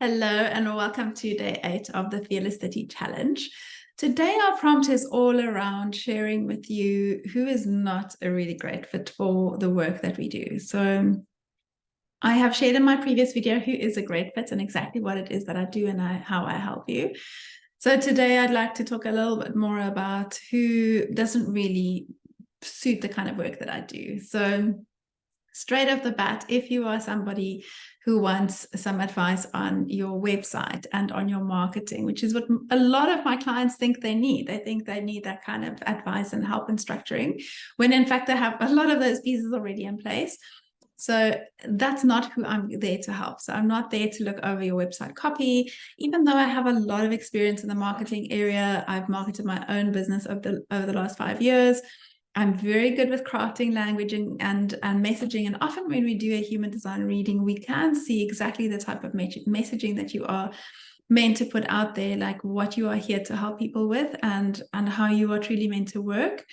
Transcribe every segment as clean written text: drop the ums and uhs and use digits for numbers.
Hello and welcome to day 8 of the Fearless City Challenge. Today our prompt is all around sharing with you who is not a really great fit for the work that we do. So I have shared in my previous video who is a great fit and exactly what it is that I do and how I help you. So today I'd like to talk a little bit more about who doesn't really suit the kind of work that I do. So straight off the bat, if you are somebody who wants some advice on your website and on your marketing, which is what a lot of my clients think they need. They think they need that kind of advice and help in structuring, when in fact they have a lot of those pieces already in place. So that's not who I'm there to help. So I'm not there to look over your website copy, even though I have a lot of experience in the marketing area. I've marketed my own business over the last 5 years. I'm very good with crafting language and messaging. And often when we do a human design reading, we can see exactly the type of messaging that you are meant to put out there, like what you are here to help people with and how you are truly meant to work.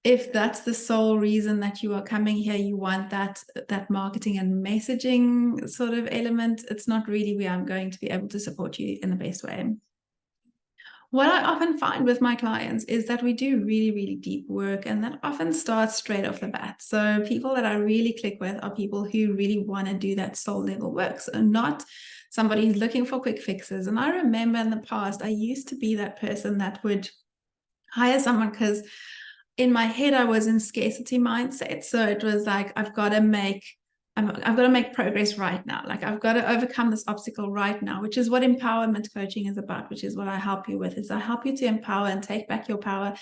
If that's the sole reason that you are coming here, you want that marketing and messaging sort of element, it's not really where I'm going to be able to support you in the best way. What I often find with my clients is that we do really, really deep work, and that often starts straight off the bat. So people that I really click with are people who really want to do that soul level work. So not somebody who's looking for quick fixes. And I remember in the past, I used to be that person that would hire someone because in my head, I was in scarcity mindset. So it was like, I've got to make progress right now. Like I've got to overcome this obstacle right now, which is what empowerment coaching is about, which is what I help you with. Is I help you to empower and take back your power,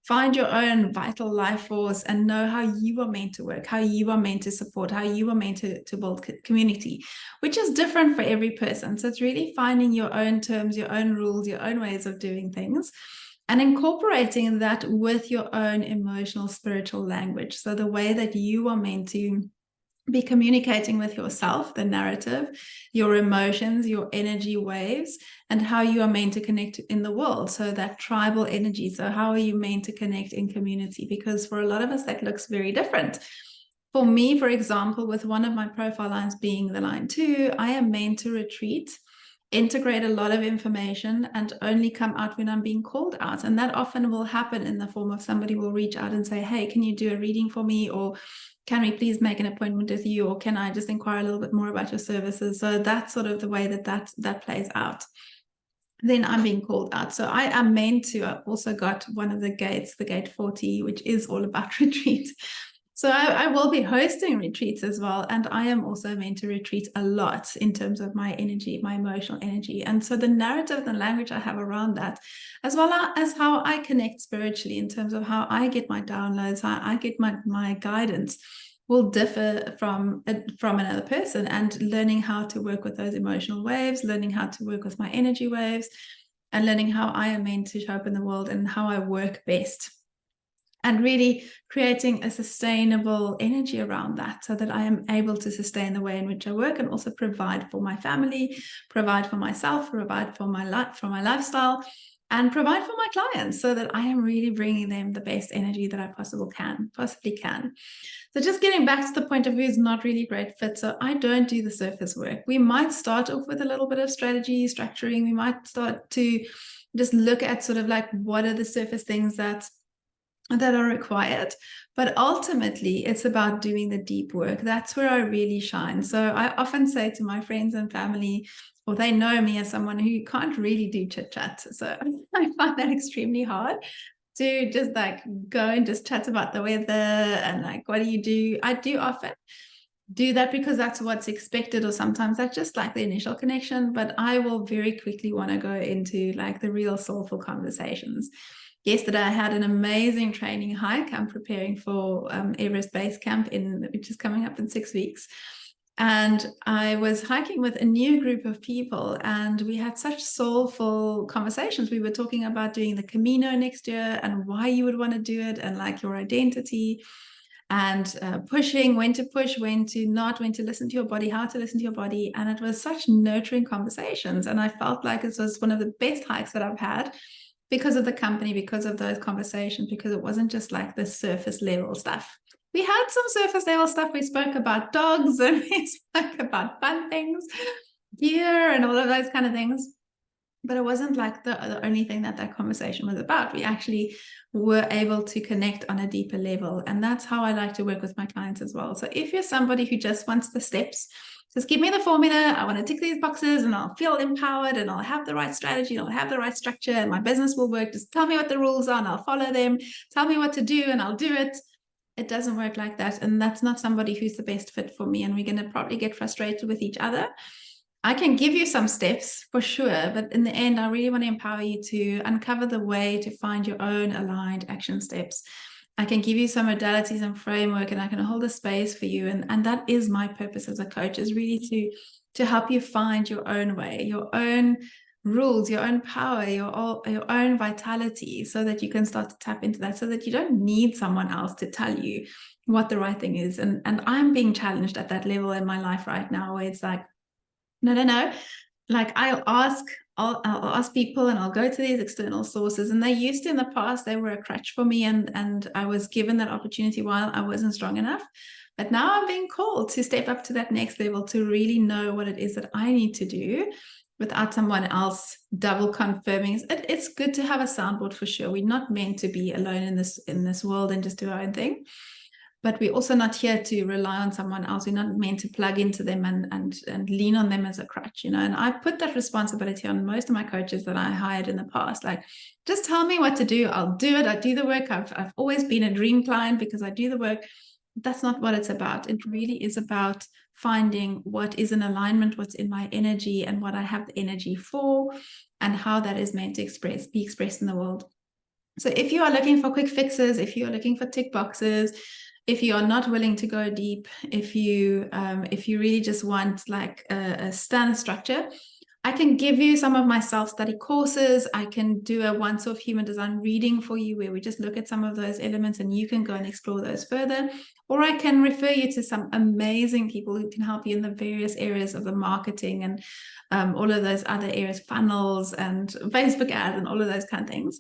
find your own vital life force, and know how you are meant to work, how you are meant to support, how you are meant to build community, which is different for every person. So it's really finding your own terms, your own rules, your own ways of doing things, and incorporating that with your own emotional, spiritual language. So the way that you are meant to be communicating with yourself, the narrative, your emotions, your energy waves, and how you are meant to connect in the world. So that tribal energy. So how are you meant to connect in community? Because for a lot of us, that looks very different. For me, for example, with one of my profile lines being the line 2, I am meant to retreat, integrate a lot of information, and only come out when I'm being called out. And that often will happen in the form of somebody will reach out and say, hey, can you do a reading for me? Or can we please make an appointment with you? Or can I just inquire a little bit more about your services? So that's sort of the way that plays out. Then I'm being called out. So I am meant to. I've also got one of the gates, the gate 40, which is all about retreat. So I will be hosting retreats as well. And I am also meant to retreat a lot in terms of my energy, my emotional energy. And so the narrative and language I have around that, as well as how I connect spiritually in terms of how I get my downloads, how I get my guidance, will differ from another person. And learning how to work with those emotional waves, learning how to work with my energy waves, and learning how I am meant to show up in the world and how I work best. And really creating a sustainable energy around that so that I am able to sustain the way in which I work and also provide for my family, provide for myself, provide for my lifestyle, and provide for my clients so that I am really bringing them the best energy that I possibly can. So just getting back to the point of who's not really great fit. So I don't do the surface work. We might start off with a little bit of strategy, structuring. We might start to just look at sort of like what are the surface things that are required, but ultimately it's about doing the deep work. That's where I really shine. So I often say to my friends and family, or they know me as someone who can't really do chit chat. So I find that extremely hard to just like go and just chat about the weather and like, what do you do? I do often do that because that's what's expected, or sometimes that's just like the initial connection, but I will very quickly want to go into like the real soulful conversations. Yesterday, I had an amazing training hike. I'm preparing for Everest Base Camp, which is coming up in 6 weeks. And I was hiking with a new group of people, and we had such soulful conversations. We were talking about doing the Camino next year and why you would want to do it, and like your identity, and pushing, when to push, when to not, when to listen to your body, how to listen to your body. And it was such nurturing conversations. And I felt like it was one of the best hikes that I've had, because of the company, because of those conversations, because it wasn't just like the surface level stuff. We had some surface level stuff. We spoke about dogs and we spoke about fun things, gear and all of those kind of things. But it wasn't like the only thing that conversation was about. We actually were able to connect on a deeper level. And that's how I like to work with my clients as well. So if you're somebody who just wants the steps, just give me the formula. I want to tick these boxes and I'll feel empowered and I'll have the right strategy and I'll have the right structure and my business will work. Just tell me what the rules are and I'll follow them. Tell me what to do and I'll do it. It doesn't work like that. And that's not somebody who's the best fit for me. And we're going to probably get frustrated with each other. I can give you some steps for sure, but in the end, I really want to empower you to uncover the way to find your own aligned action steps. I can give you some modalities and framework, and I can hold a space for you. And that is my purpose as a coach, is really to help you find your own way, your own rules, your own power, your own vitality, so that you can start to tap into that, so that you don't need someone else to tell you what the right thing is. And I'm being challenged at that level in my life right now, where it's like, no. Like I'll ask people and I'll go to these external sources, and they used to, in the past, they were a crutch for me, and I was given that opportunity while I wasn't strong enough. But now I'm being called to step up to that next level, to really know what it is that I need to do without someone else double confirming. It's good to have a soundboard for sure. We're not meant to be alone in this world and just do our own thing. But we're also not here to rely on someone else. We're not meant to plug into them and lean on them as a crutch, And I put that responsibility on most of my coaches that I hired in the past. Like, just tell me what to do. I'll do it. I do the work. I've always been a dream client because I do the work. That's not what it's about. It really is about finding what is in alignment, what's in my energy, and what I have the energy for, and how that is meant to be expressed in the world. So if you are looking for quick fixes, if you are looking for tick boxes, if you are not willing to go deep, if you really just want like a standard structure, I can give you some of my self-study courses. I can do a once-off human design reading for you, where we just look at some of those elements and you can go and explore those further. Or I can refer you to some amazing people who can help you in the various areas of the marketing and all of those other areas, funnels and Facebook ads and all of those kind of things.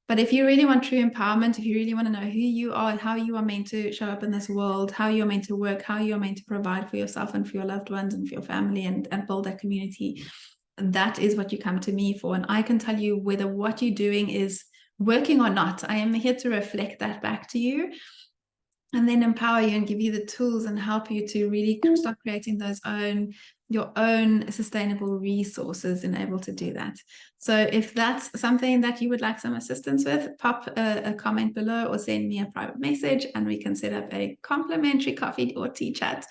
But if you really want true empowerment, if you really want to know who you are, how you are meant to show up in this world, how you're meant to work, how you're meant to provide for yourself and for your loved ones and for your family, and build that community, that is what you come to me for. And I can tell you whether what you're doing is working or not. I am here to reflect that back to you, and then empower you and give you the tools and help you to really start creating your own sustainable resources and able to do that. So if that's something that you would like some assistance with, pop a comment below or send me a private message, and we can set up a complimentary coffee or tea chat,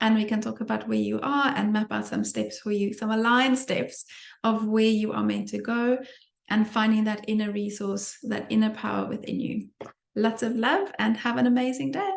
and we can talk about where you are and map out some steps for you, some aligned steps of where you are meant to go, and finding that inner resource, that inner power within you. Lots of love and have an amazing day.